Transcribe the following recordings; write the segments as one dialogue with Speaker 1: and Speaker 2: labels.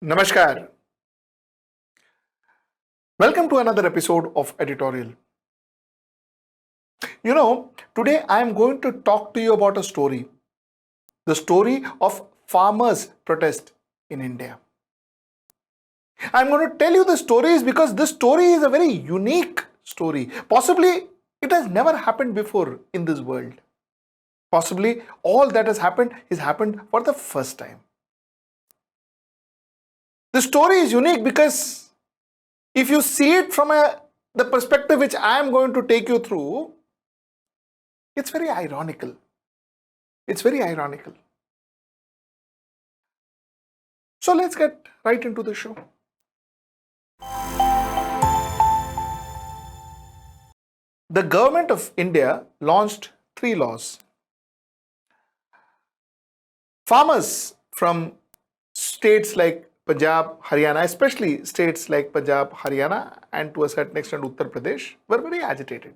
Speaker 1: Namaskar. Welcome to another episode of Editorial. Today I am going to talk to you about a story. The story of farmers' protest in India. I'm going to tell you the stories because this story is a very unique story. Possibly it has never happened before in this world. Possibly all that has happened for the first time. The story is unique because if you see it from the perspective which I am going to take you through, it's very ironical. It's very ironical. So let's get right into the show. The government of India launched 3 laws. Farmers from states like Punjab, Haryana, especially states like Punjab, Haryana, and to a certain extent Uttar Pradesh, were very agitated.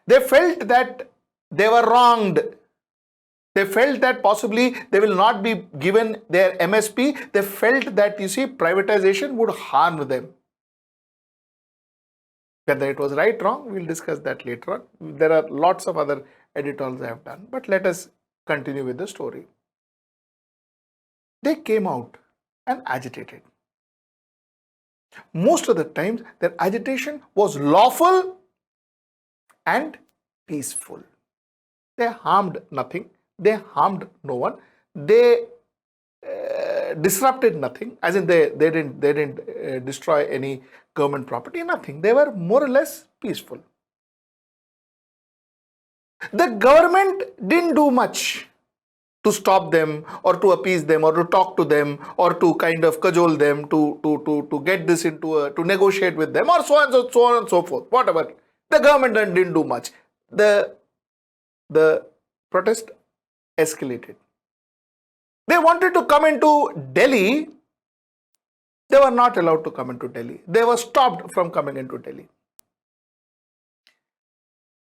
Speaker 1: They felt that they were wronged. They felt that possibly they will not be given their MSP. They felt that, privatization would harm them. Whether it was right or wrong, we'll discuss that later on. There are lots of other editorials I have done, but let us continue with the story. They came out and agitated. Most of the times, their agitation was lawful and peaceful. They harmed nothing. They harmed no one. They disrupted nothing. As in, they didn't destroy any government property. Nothing. They were more or less peaceful. The government didn't do much to stop them or to appease them or to talk to them or to kind of cajole them to get this into to negotiate with them or so on and so forth. Whatever. The government didn't do much. The protest escalated. They wanted to come into Delhi. They were not allowed to come into Delhi. They were stopped from coming into Delhi.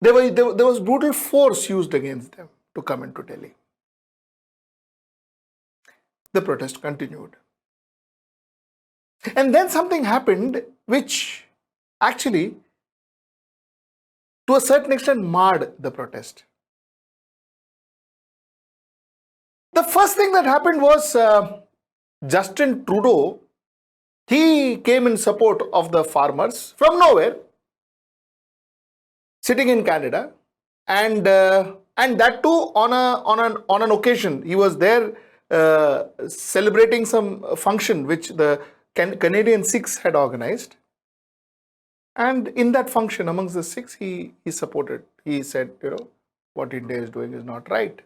Speaker 1: There was brutal force used against them to come into Delhi. The protest continued. And then something happened which actually, to a certain extent, marred the protest. The first thing that happened was Justin Trudeau. He came in support of the farmers from nowhere, sitting in Canada, and that too on an occasion. He was there celebrating some function which the Canadian Sikhs had organized, and in that function, amongst the Sikhs, he supported. He said, what India is doing is not right.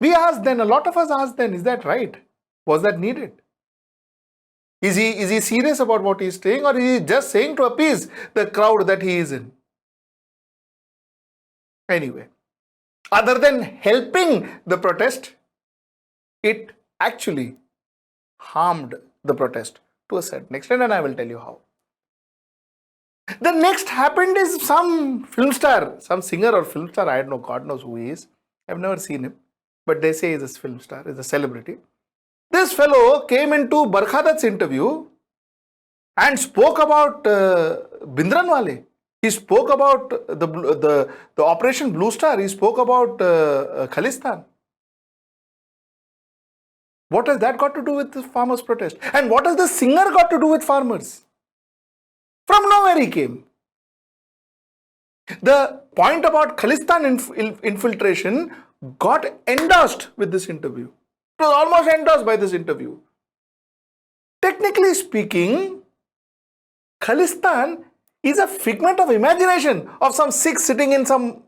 Speaker 1: We asked then, a lot of us asked then, is that right? Was that needed? Is he serious about what he is saying, or is he just saying to appease the crowd that he is in? Anyway, other than helping the protest, it actually harmed the protest to a certain extent, and I will tell you how. The next happened is some film star, some singer or film star, I don't know, God knows who he is. I've never seen him, but they say he's a film star, he's a celebrity. This fellow came into Barkha Dutt's interview and spoke about Bhindranwale. He spoke about the Operation Blue Star. He spoke about Khalistan. What has that got to do with the farmers' protest? And what has the singer got to do with farmers? From nowhere he came. The point about Khalistan infiltration got endorsed with this interview. It was almost endorsed by this interview. Technically speaking, Khalistan is a figment of imagination of some Sikhs sitting in some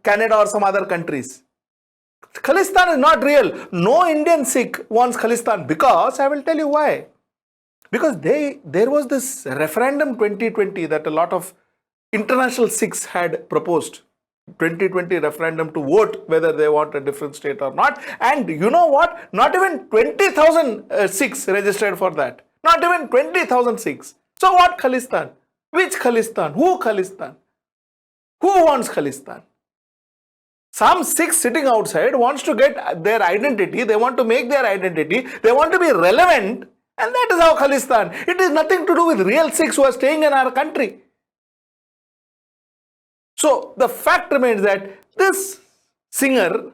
Speaker 1: Canada or some other countries. Khalistan is not real. No Indian Sikh wants Khalistan, because I will tell you why. Because there was this referendum 2020 that a lot of international Sikhs had proposed. 2020 referendum to vote whether they want a different state or not. And you know what? Not even 20,000 Sikhs registered for that. Not even 20,000 Sikhs. So what Khalistan? Which Khalistan? Who Khalistan? Who wants Khalistan? Some Sikh sitting outside wants to get their identity, they want to make their identity, they want to be relevant, and that is how Khalistan. It is nothing to do with real Sikhs who are staying in our country. So the fact remains that this singer,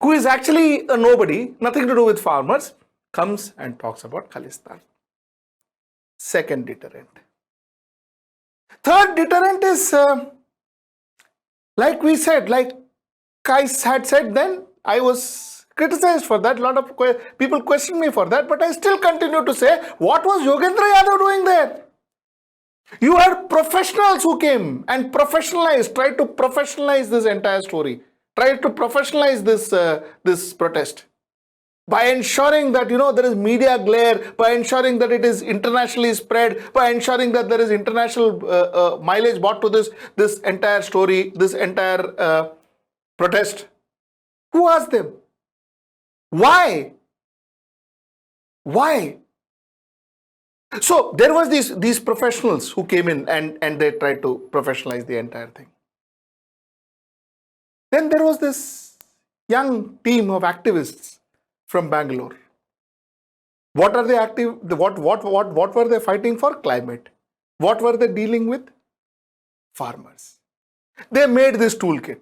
Speaker 1: who is actually a nobody, nothing to do with farmers, comes and talks about Khalistan. Second deterrent. Third deterrent is, like we said, like I had said then, I was criticized for that. A lot of people questioned me for that, but I still continue to say, what was Yogendra Yadav doing there? You had professionals who came and tried to professionalize this entire story, tried to professionalize this protest by ensuring that there is media glare, by ensuring that it is internationally spread, by ensuring that there is international mileage brought to this entire story, this entire protest. Who asked them? Why? So there was these professionals who came in and they tried to professionalize the entire thing. Then there was this young team of activists from Bangalore. What are they what were they fighting for? Climate. What were they dealing with? Farmers. They made this toolkit.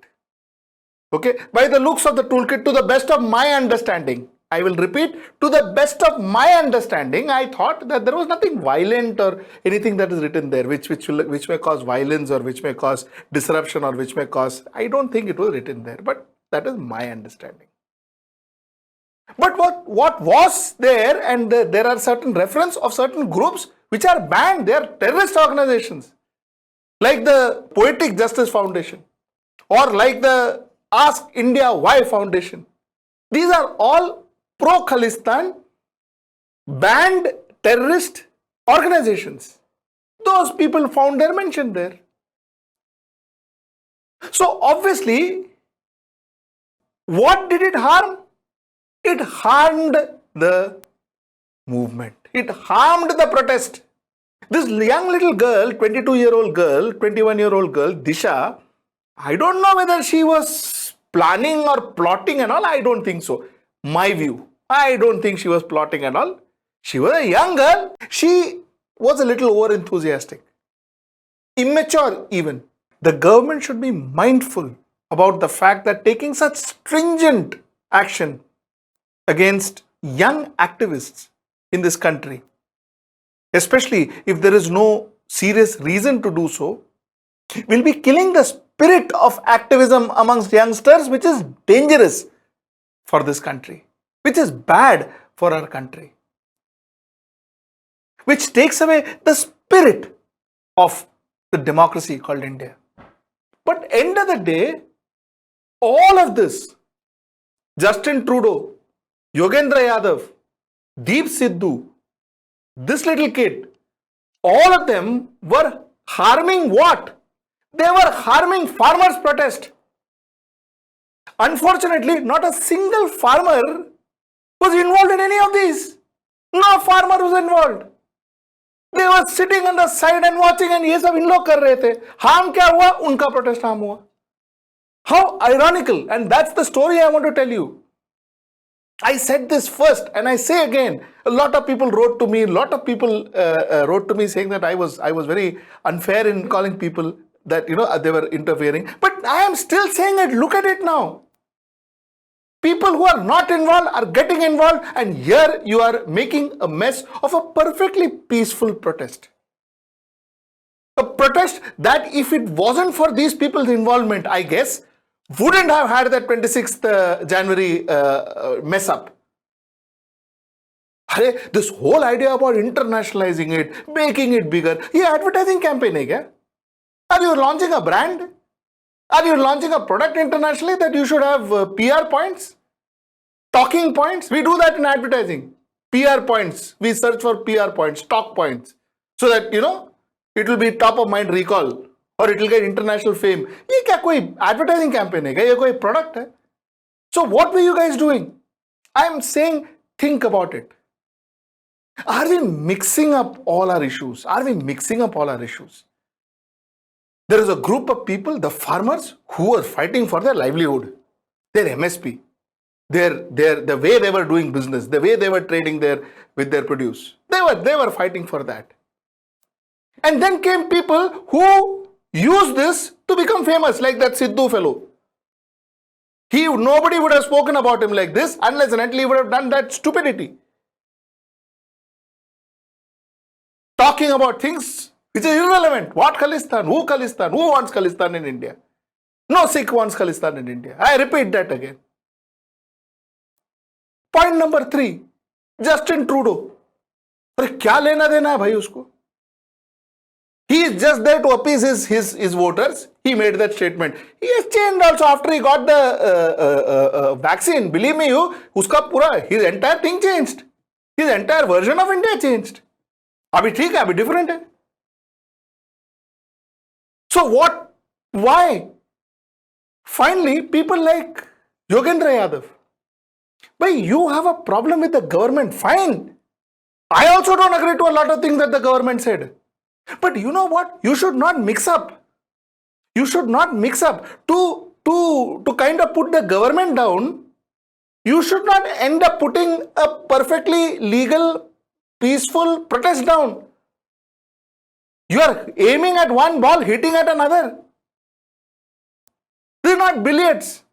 Speaker 1: Okay, by the looks of the toolkit, to the best of my understanding, I will repeat, to the best of my understanding, I thought that there was nothing violent or anything that is written there which may cause violence or which may cause disruption or which may cause, I don't think it was written there, but that is my understanding. But what was there, and there are certain reference of certain groups which are banned, they are terrorist organizations, like the Poetic Justice Foundation or like the Ask India Why Foundation. These are all pro-Khalistan, banned terrorist organizations. Those people found there, mentioned there. So obviously, what did it harm? It harmed the movement. It harmed the protest. This young little girl, 22-year-old girl, 21-year-old girl, Disha, I don't know whether she was planning or plotting and all. I don't think so. My view. I don't think she was plotting and all. She was a young girl. She was a little over enthusiastic. Immature even. The government should be mindful about the fact that taking such stringent action against young activists in this country, especially if there is no serious reason to do so, will be killing the spirit of activism amongst youngsters, which is dangerous for this country, which is bad for our country, which takes away the spirit of the democracy called India. But end of the day, all of this, Justin Trudeau, Yogendra Yadav, Deep Sidhu, this little kid, all of them were harming what? They were harming farmers' protest. Unfortunately, not a single farmer was involved in any of these. No farmer was involved. They were sitting on the side and watching, and ये सब इन लोग कर रहे थे. Harm क्या हुआ? उनका protest harm हुआ. How ironical, and that's the story I want to tell you. I said this first, and I say again. A lot of people wrote to me. Wrote to me saying that I was very unfair in calling people that they were interfering. But I am still saying it. Look at it now. People who are not involved are getting involved, and here you are making a mess of a perfectly peaceful protest. A protest that, if it wasn't for these people's involvement, I guess, wouldn't have had that 26th January mess up. This whole idea about internationalizing it, making it bigger, yeah, advertising campaign hai kya? Are you launching a brand? Are you launching a product internationally that you should have PR points? Talking points? We do that in advertising. PR points. We search for PR points, talk points. So that, it will be top of mind recall. Or it will get international fame. ये क्या कोई advertising campaign है क्या? ये कोई product है? So what were you guys doing? I am saying, think about it. Are we mixing up all our issues? There is a group of people, the farmers, who are fighting for their livelihood, their MSP, the way they were doing business, the way they were trading with their produce. They were fighting for that. And then came people who used this to become famous, like that Sidhu fellow. Nobody would have spoken about him like this unless and until he would have done that stupidity. Talking about things which is irrelevant. What Khalistan? Who Khalistan? Who wants Khalistan in India? No Sikh wants Khalistan in India. I repeat that again. Point number 3, Justin Trudeau. अरे क्या लेना देना है भाई उसको? He is just there to appease his voters. He made that statement. He has changed also after he got the vaccine. Believe me, his entire thing changed. His entire version of India changed. अभी ठीक है, अभी different है. So what? Why? Finally, people like Yogendra Yadav. But you have a problem with the government. Fine. I also don't agree to a lot of things that the government said. But you know what? You should not mix up. You should not mix up. To kind of put the government down, you should not end up putting a perfectly legal, peaceful protest down. You are aiming at one ball, hitting at another. These are not billiards.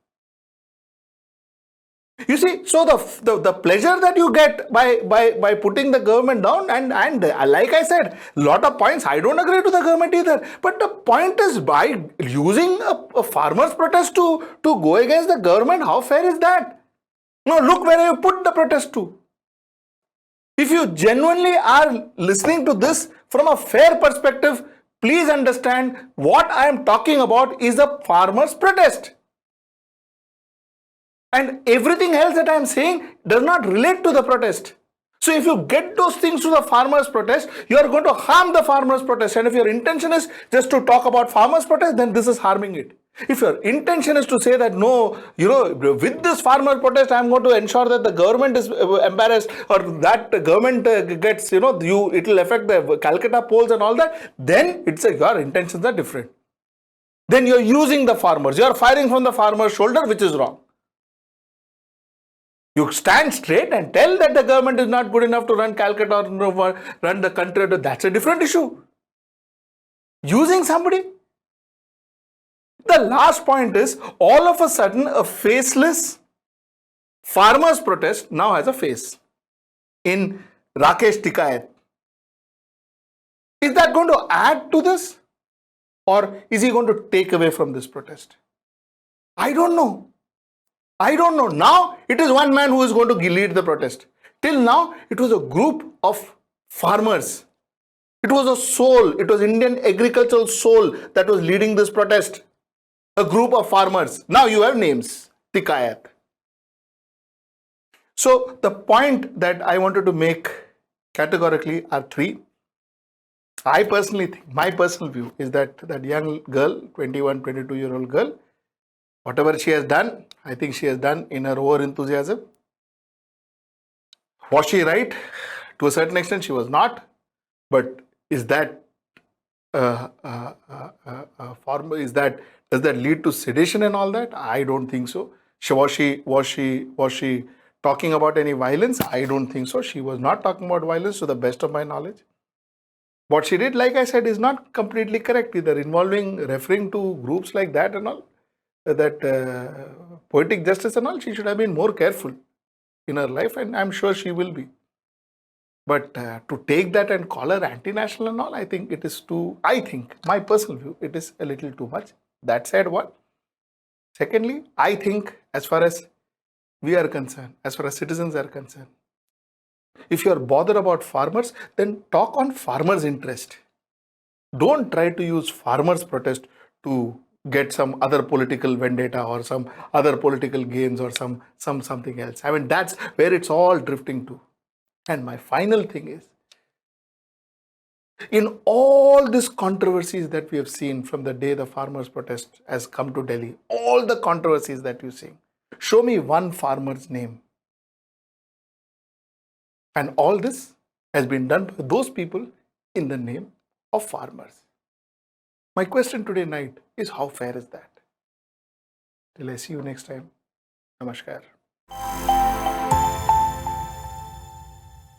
Speaker 1: You see, so the pleasure that you get by putting the government down, and like I said, lot of points I don't agree to the government either. But the point is, by using a farmers' protest to go against the government, how fair is that? No, look where you put the protest to. If you genuinely are listening to this from a fair perspective, please understand what I am talking about is a farmers' protest. And everything else that I am saying does not relate to the protest. So if you get those things to the farmers' protest, you are going to harm the farmers' protest. And if your intention is just to talk about farmers' protest, then this is harming it. If your intention is to say that no, with this farmer protest, I am going to ensure that the government is embarrassed, or that the government gets, it will affect the Calcutta polls and all that, then your intentions are different. Then you are using the farmers. You are firing from the farmer's shoulder, which is wrong. You stand straight and tell that the government is not good enough to run Calcutta or run the country. That's a different issue. Using somebody. The last point is, all of a sudden, a faceless farmers' protest now has a face in Rakesh Tikayat. Is that going to add to this? Or is he going to take away from this protest? I don't know. Now it is one man who is going to lead the protest. Till now, it was a group of farmers. It was a soul. It was Indian agricultural soul that was leading this protest. A group of farmers. Now you have names. Tikayat. So the point that I wanted to make categorically are 3. I personally think, my personal view is that young girl, 21, 22-year-old girl, whatever she has done, I think she has done in her over-enthusiasm. Was she right? To a certain extent, she was not. But is that does that lead to sedition and all that? I don't think so. Was she talking about any violence? I don't think so. She was not talking about violence to the best of my knowledge. What she did, like I said, is not completely correct either, referring to groups like that and all. That poetic justice and all, she should have been more careful in her life, and I'm sure she will be. But to take that and call her anti-national and all, I think it is my personal view, it is a little too much. That said, what? Secondly, I think as far as we are concerned, as far as citizens are concerned, if you are bothered about farmers, then talk on farmers' interest. Don't try to use farmers' protest to get some other political vendetta or some other political gains or something else. I mean, that's where it's all drifting to. And my final thing is, in all these controversies that we have seen from the day the farmers' protest has come to Delhi, all the controversies that you see, show me one farmer's name. And all this has been done by those people in the name of farmers. My question today night is, how fair is that? Till I see you next time. Namaskar.